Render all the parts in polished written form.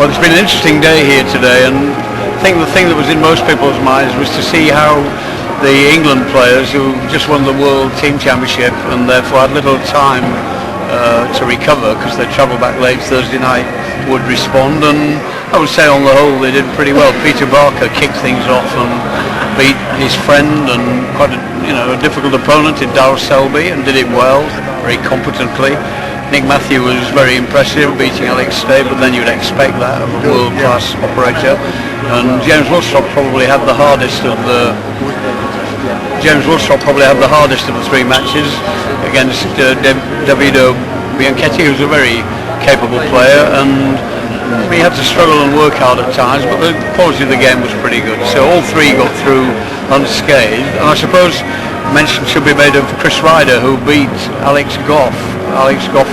Well, it's been an interesting day here today, and I think the thing that was in most people's minds was to see how the England players, who just won the World Team Championship and therefore had little time to recover because they travelled back late Thursday night, would respond. And I would say on the whole they did pretty well. Peter Barker kicked things off and beat his friend and quite a difficult opponent in Darryl Selby, and did it well, very competently. Nick Matthew was very impressive, beating Alex Stay, but then you'd expect that of a world-class operator. And James Willstrop probably had the hardest of the three matches against Davido Bianchetti, who's a very capable player, and he had to struggle and work hard at times, but the quality of the game was pretty good. So all three got through unscathed, and I suppose mention should be made of Chris Ryder, who beat Alex Goff. Alex Goff,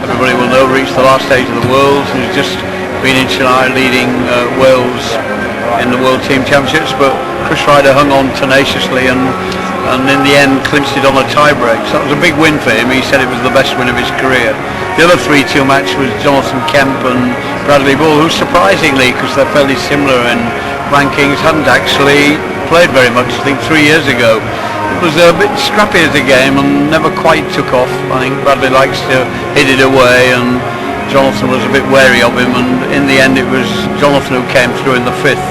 everybody will know, reached the last stage of the world. He's just been in Chennai leading Wales in the World Team Championships, but Chris Ryder hung on tenaciously and in the end clinched it on a tie-break. So that was a big win for him. He said it was the best win of his career. The other 3-2 match was Jonathan Kemp and Bradley Bull, who surprisingly, because they're fairly similar in rankings, hadn't actually played very much. I think 3 years ago. It was a bit scrappy as a game and never quite took off. I think Bradley likes to hit it away, and Jonathan was a bit wary of him, and in the end it was Jonathan who came through in the fifth.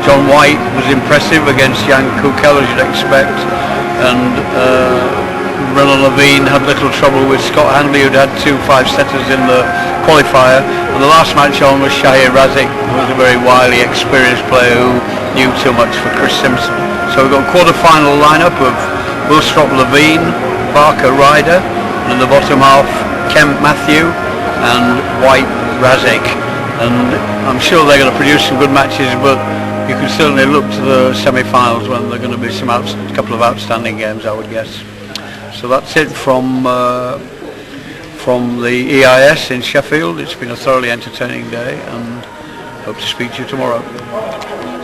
John White was impressive against Jan Kukel, as you'd expect, and Renan Levine had little trouble with Scott Handley, who'd had 2 5-setters in the qualifier. And the last match on was Shahir Razik, who was a very wily, experienced player who knew too much for Chris Simpson. So we've got a quarter-final lineup of Willstrop, Levine, Barker, Ryder, and in the bottom half Kemp, Matthew, and White, Razik. And I'm sure they're going to produce some good matches, but you can certainly look to the semi-finals when there are going to be some couple of outstanding games, I would guess. So that's it from the EIS in Sheffield. It's been a thoroughly entertaining day, and hope to speak to you tomorrow.